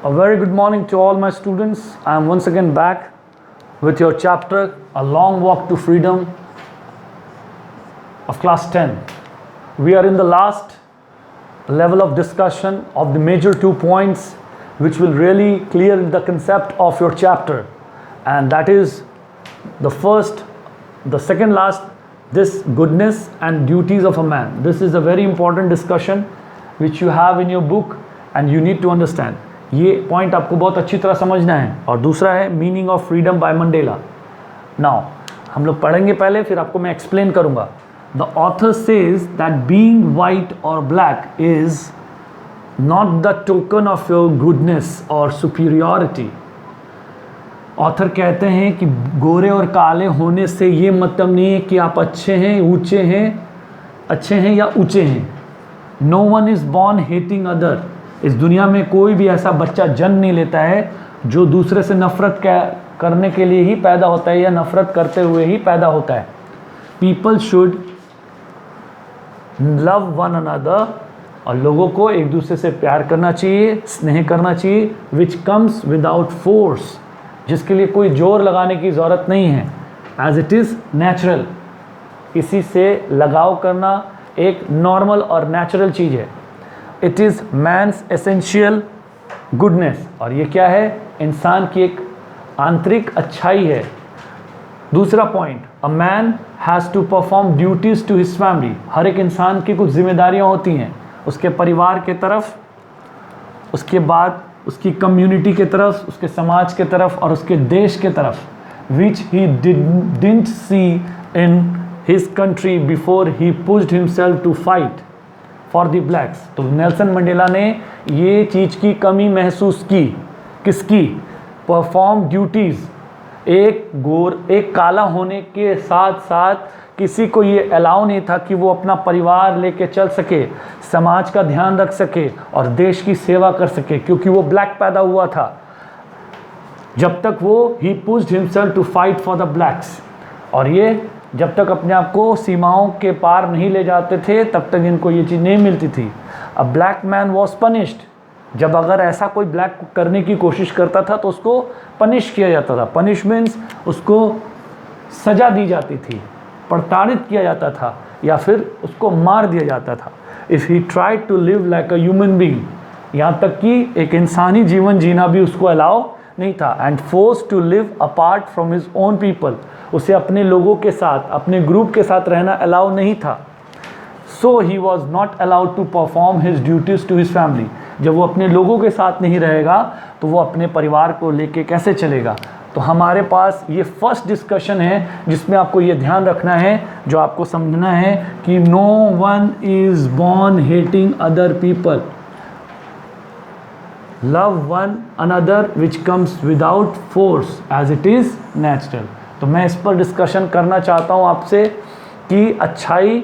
A very good morning to all my students. I am once again back with your chapter, A Long Walk to Freedom of class 10. We are in the last level of discussion of the major 2 points which will really clear the concept of your chapter, and that is the second last, this goodness and duties of a man. This is a very important discussion which you have in your book and you need to understand. ये point आपको बहुत अच्छी तरह समझना है. और दूसरा है meaning of freedom by Mandela. Now हम लोग पढ़ेंगे पहले, फिर आपको मैं एक्सप्लेन करूंगा. The author says that being white और black is not the token of your goodness और सुपीरियरिटी. ऑथर कहते हैं कि गोरे और काले होने से ये मतलब नहीं है कि आप अच्छे हैं, ऊंचे हैं, अच्छे हैं या ऊंचे हैं. No one is born hating other. इस दुनिया में कोई भी ऐसा बच्चा जन्म नहीं लेता है जो दूसरे से नफ़रत करने के लिए ही पैदा होता है या नफ़रत करते हुए ही पैदा होता है. People should love one another. और लोगों को एक दूसरे से प्यार करना चाहिए, स्नेह करना चाहिए. Which comes without force. जिसके लिए कोई जोर लगाने की ज़रूरत नहीं है. As it is natural. किसी से लगाव करना एक नॉर्मल और नेचुरल चीज़ है. It is man's essential goodness. और ये क्या है? इंसान की एक आंतरिक अच्छाई है. दूसरा point, a man has to perform duties to his family. हर एक इंसान की कुछ जिम्मेदारियाँ होती हैं उसके परिवार के तरफ, उसके बाद उसकी कम्युनिटी के तरफ, उसके समाज के तरफ और उसके देश के तरफ, which he didn't see in his country before he pushed himself to fight for the blacks. तो नेल्सन मंडेला ने ये चीज़ की महसूस की. किसकी? Perform duties. एक काला होने के साथ साथ किसी को ये अलाउ नहीं था कि वो अपना परिवार लेके चल सके, समाज का ध्यान रख सके और देश की सेवा कर सके, क्योंकि वो ब्लैक पैदा हुआ था. जब तक वो he pushed himself to fight for the blacks. और ये जब तक अपने आप को सीमाओं के पार नहीं ले जाते थे तब तक इनको ये चीज़ नहीं मिलती थी. अ ब्लैक मैन वॉज पनिश्ड. जब अगर ऐसा कोई ब्लैक करने की कोशिश करता था तो उसको पनिश किया जाता था. पनिश मीन्स उसको सज़ा दी जाती थी, प्रताड़ित किया जाता था या फिर उसको मार दिया जाता था. If he tried to live like a human being. यहाँ तक कि एक इंसानी जीवन जीना भी उसको अलाउ नहीं था. And force to live apart from his own people. उसे अपने लोगों के साथ, अपने ग्रुप के साथ रहना अलाउ नहीं था. So he was not allowed to perform his duties to his family. जब वो अपने लोगों के साथ नहीं रहेगा तो वो अपने परिवार को लेके कैसे चलेगा. तो हमारे पास ये फर्स्ट डिस्कशन है जिसमें आपको ये ध्यान रखना है, जो आपको समझना है कि no one is born hating other people. Love one another which comes without force as it is natural. तो मैं इस पर डिस्कशन करना चाहता हूँ आपसे कि अच्छाई,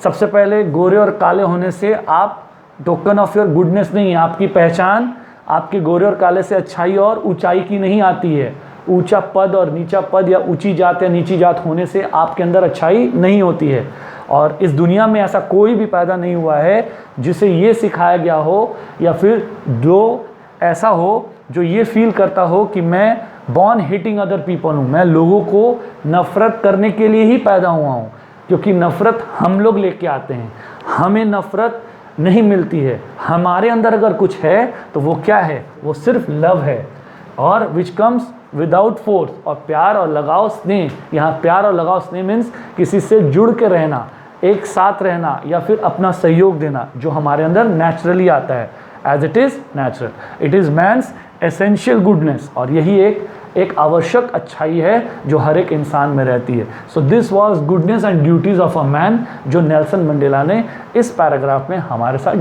सबसे पहले गोरे और काले होने से आप टोकन ऑफ योर गुडनेस नहीं है. आपकी पहचान आपके गोरे और काले से अच्छाई और ऊंचाई की नहीं आती है. ऊंचा पद और नीचा पद या ऊंची जात या नीची जात होने से आपके अंदर अच्छाई नहीं होती है. और इस दुनिया में ऐसा कोई भी पैदा नहीं हुआ है जिसे ये सिखाया गया हो या फिर जो ऐसा हो जो ये फील करता हो कि मैं बॉर्न हेटिंग अदर पीपल हूँ, मैं लोगों को नफ़रत करने के लिए ही पैदा हुआ हूँ. क्योंकि नफ़रत हम लोग लेके आते हैं, हमें नफ़रत नहीं मिलती है. हमारे अंदर अगर कुछ है तो वो क्या है? वो सिर्फ लव है. और विच कम्स विदाउट फोर्स. और प्यार और लगाव स्नेह. यहाँ प्यार और लगाव स्नेह मीन्स किसी से जुड़ के रहना, एक साथ रहना या फिर अपना सहयोग देना, जो हमारे अंदर नेचुरली आता है. As it is natural. It is man's essential goodness. और यही एक आवश्यक अच्छाई है जो हर एक इंसान में रहती है. So this was goodness and duties of a man, जो नेल्सन मंडेला ने इस पैराग्राफ में हमारे साथ